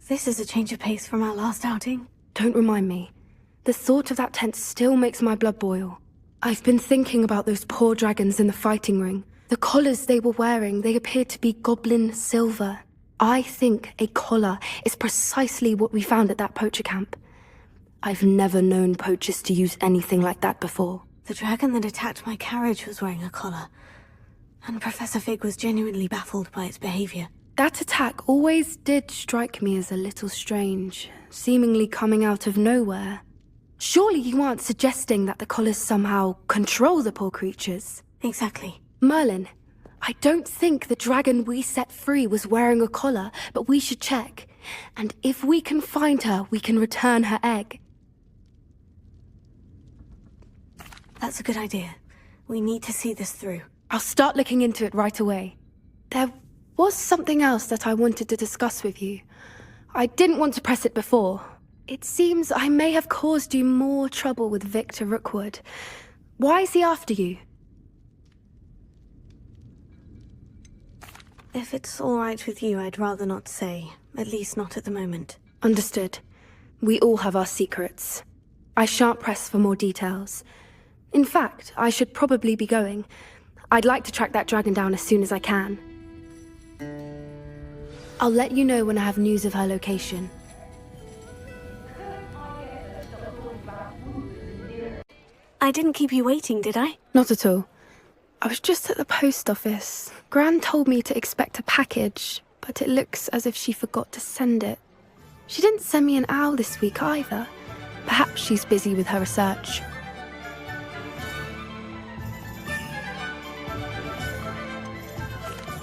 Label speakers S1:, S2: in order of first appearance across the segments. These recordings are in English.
S1: This is a change of pace from our last outing.
S2: Don't remind me. The thought of that tent still makes my blood boil. I've been thinking about those poor dragons in the fighting ring. The collars they were wearing, they appeared to be goblin silver. I think a collar is precisely what we found at that poacher camp. I've never known poachers to use anything like that before.
S1: The dragon that attacked my carriage was wearing a collar, and Professor Fig was genuinely baffled by its behavior.
S2: That attack always did strike me as a little strange, seemingly coming out of nowhere. Surely you aren't suggesting that the collars somehow control the poor creatures?
S1: Exactly.
S2: Merlin, I don't think the dragon we set free was wearing a collar, but we should check. And if we can find her, we can return her egg.
S1: That's a good idea. We need to see this through.
S2: I'll start looking into it right away. There was something else that I wanted to discuss with you. I didn't want to press it before. It seems I may have caused you more trouble with Victor Rookwood. Why is he after you?
S1: If it's all right with you, I'd rather not say. At least not at the moment.
S2: Understood. We all have our secrets. I shan't press for more details. In fact, I should probably be going. I'd like to track that dragon down as soon as I can. I'll let you know when I have news of her location.
S1: I didn't keep you waiting, did I?
S2: Not at all. I was just at the post office. Gran told me to expect a package, but it looks as if she forgot to send it. She didn't send me an owl this week either. Perhaps she's busy with her research.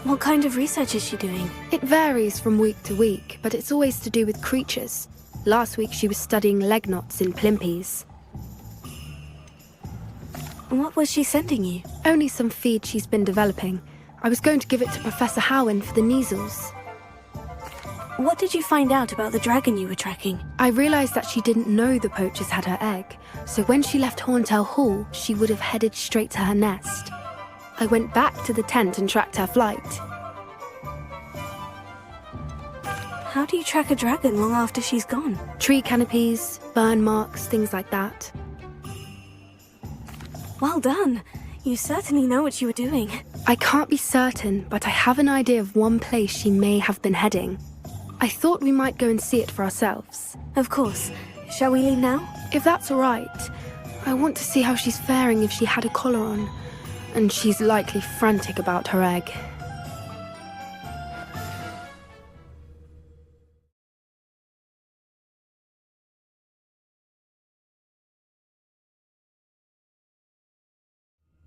S1: What kind of research is she doing?
S2: It varies from week to week, but it's always to do with creatures. Last week she was studying leg knots in plimpies.
S1: What was she sending you?
S2: Only some feed she's been developing. I was going to give it to Professor Howen for the measles.
S1: What did you find out about the dragon you were tracking?
S2: I realized that she didn't know the poachers had her egg, so when she left Horntail Hall, she would have headed straight to her nest. I went back to the tent and tracked her flight.
S1: How do you track a dragon long after she's gone?
S2: Tree canopies, burn marks, things like that.
S1: Well done. You certainly know what you were doing.
S2: I can't be certain, but I have an idea of one place she may have been heading. I thought we might go and see it for ourselves.
S1: Of course. Shall we leave now?
S2: If that's all right. I want to see how she's faring if she had a collar on. And she's likely frantic about her egg.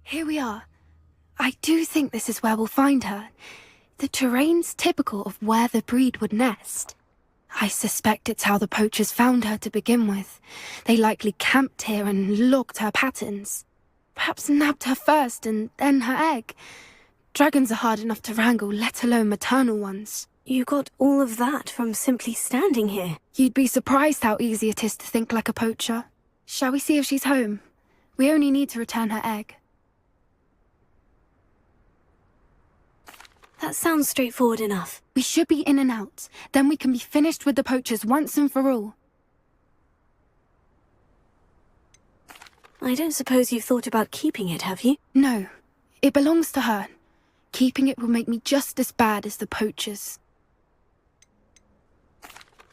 S2: Here we are. I do think this is where we'll find her. The terrain's typical of where the breed would nest. I suspect it's how the poachers found her to begin with. They likely camped here and logged her patterns. Perhaps nabbed her first and then her egg. Dragons are hard enough to wrangle, let alone maternal ones.
S1: You got all of that from simply standing here.
S2: You'd be surprised how easy it is to think like a poacher. Shall we see if she's home? We only need to return her egg.
S1: That sounds straightforward enough.
S2: We should be in and out. Then we can be finished with the poachers once and for all.
S1: I don't suppose you've thought about keeping it, have you?
S2: No. It belongs to her. Keeping it will make me just as bad as the poachers.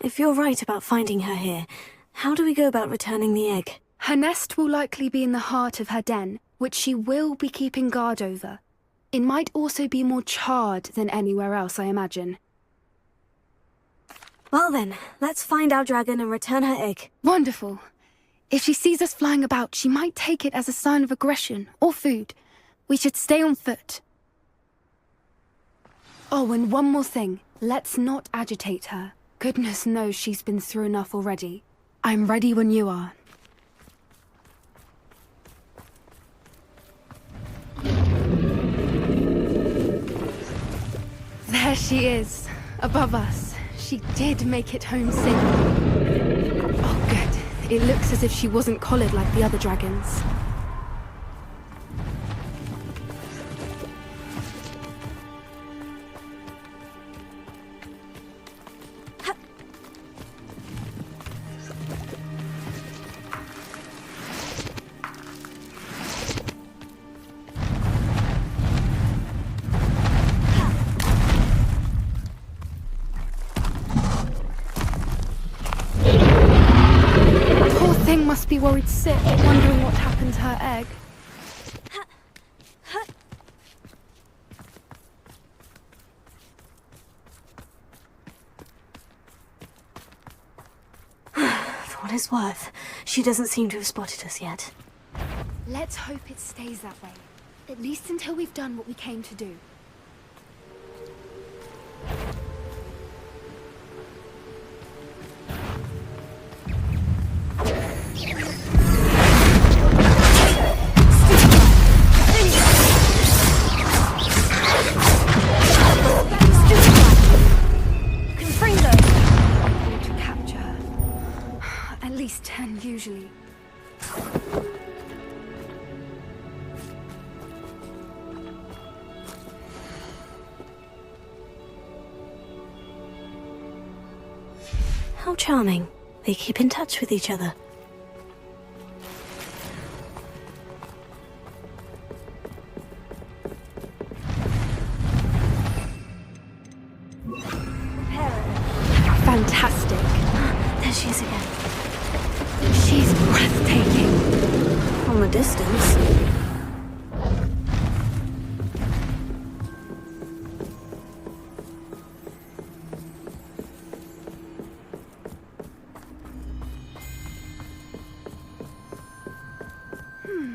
S1: If you're right about finding her here, how do we go about returning the egg?
S2: Her nest will likely be in the heart of her den, which she will be keeping guard over. It might also be more charred than anywhere else, I imagine.
S1: Well then, let's find our dragon and return her egg.
S2: Wonderful. If she sees us flying about, she might take it as a sign of aggression or food. We should stay on foot. Oh, and one more thing. Let's not agitate her. Goodness knows she's been through enough already. I'm ready when you are. There she is, above us. She did make it home safe. Oh, good. It looks as if she wasn't collared like the other dragons. thing must be worried sick, wondering what happened to her egg.
S1: For what it's worth, she doesn't seem to have spotted us yet.
S2: Let's hope it stays that way. At least until we've done what we came to do. To capture her. At least 10 usually.
S1: How charming. They keep in touch with each other.
S2: Fantastic.
S1: There she is again.
S2: She's breathtaking.
S1: From a distance.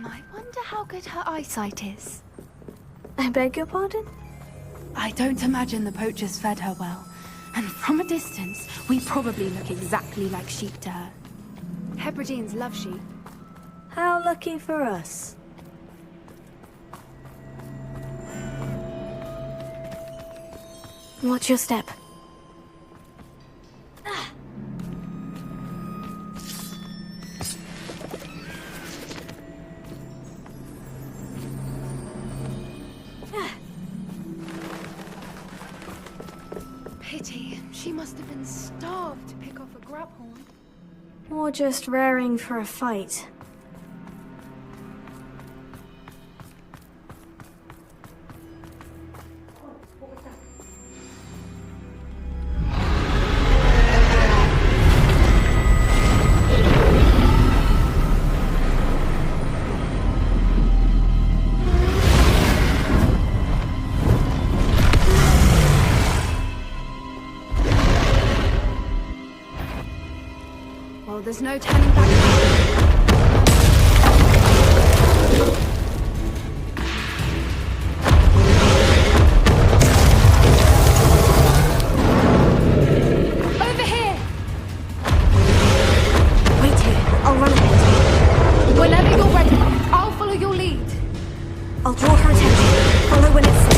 S2: I wonder how good her eyesight is.
S1: I beg your pardon?
S2: I don't imagine the poachers fed her well. And from a distance, we probably look exactly like sheep to her. Hebrideans love sheep.
S1: How lucky for us. Watch your step.
S2: Pity. She must have been starved to pick off a grub horn.
S1: Or just raring for a fight.
S2: Well, there's no turning back now. Over here!
S1: Wait here. I'll run ahead.
S2: Whenever you're ready, I'll follow your lead.
S1: I'll draw her attention. Follow when it's safe.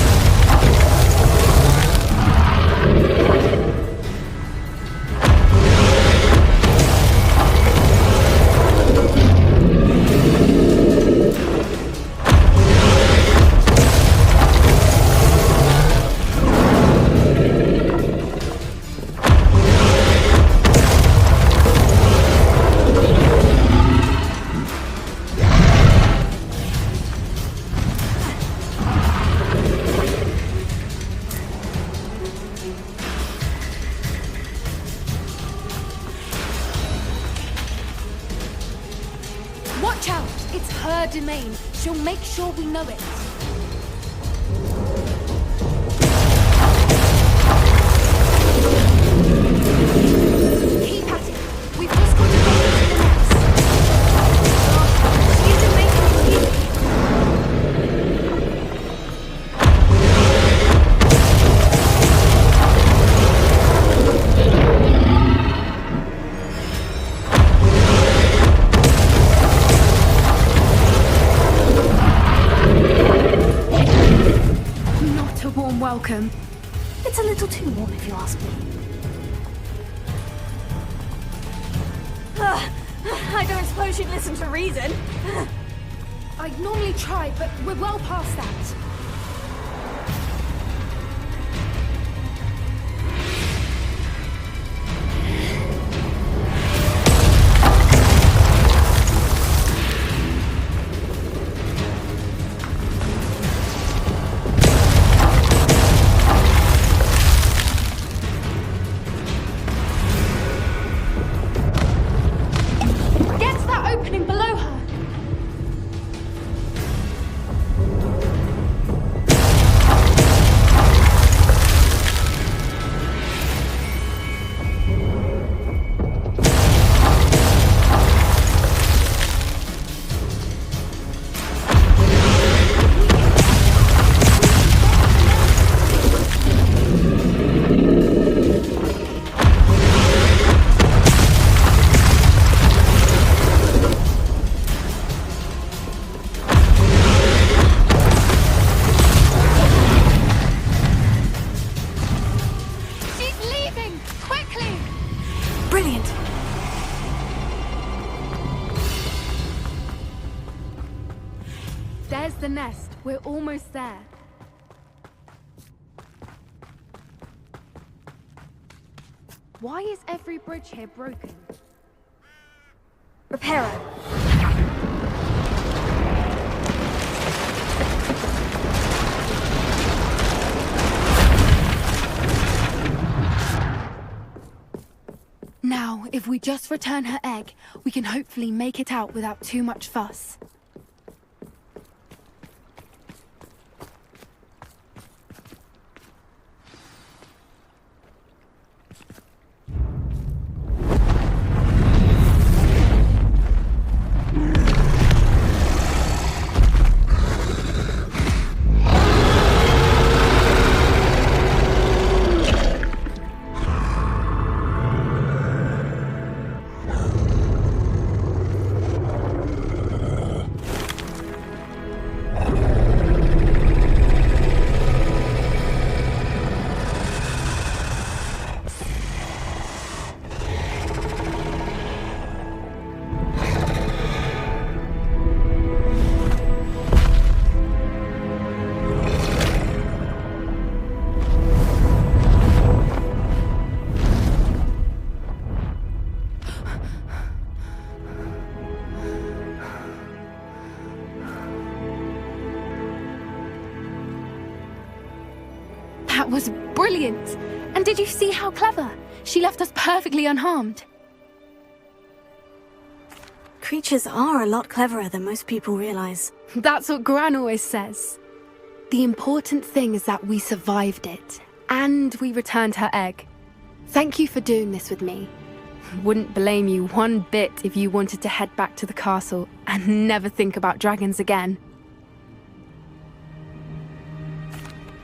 S2: Watch out! It's her domain. She'll make sure we know it. Keep at it. We've just got to get into the nest. She isn't making it easy. Not a warm welcome.
S1: It's a little too warm if you ask me. I don't suppose you'd listen to reason.
S2: I'd normally try, but we're well past that. Get that
S1: Brilliant!
S2: There's the nest. We're almost there. Why is every bridge here broken?
S1: Repair it.
S2: Now, if we just return her egg, we can hopefully make it out without too much fuss. That was brilliant! And did you see how clever? She left us perfectly unharmed.
S1: Creatures are a lot cleverer than most people realize.
S2: That's what Gran always says. The important thing is that we survived it, and we returned her egg. Thank you for doing this with me. Wouldn't blame you one bit if you wanted to head back to the castle and never think about dragons again.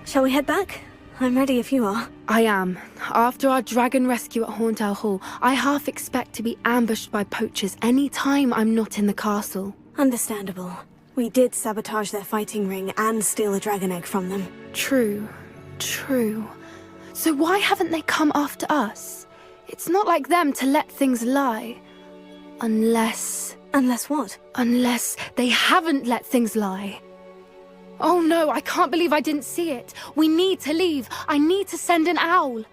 S1: Shall we head back? I'm ready if you are.
S2: I am. After our dragon rescue at Hauntow Hall, I half expect to be ambushed by poachers any time I'm not in the castle.
S1: Understandable. We did sabotage their fighting ring and steal a dragon egg from them.
S2: True. So why haven't they come after us? It's not like them to let things lie. Unless
S1: what?
S2: Unless they haven't let things lie. Oh no, I can't believe I didn't see it. We need to leave. I need to send an owl.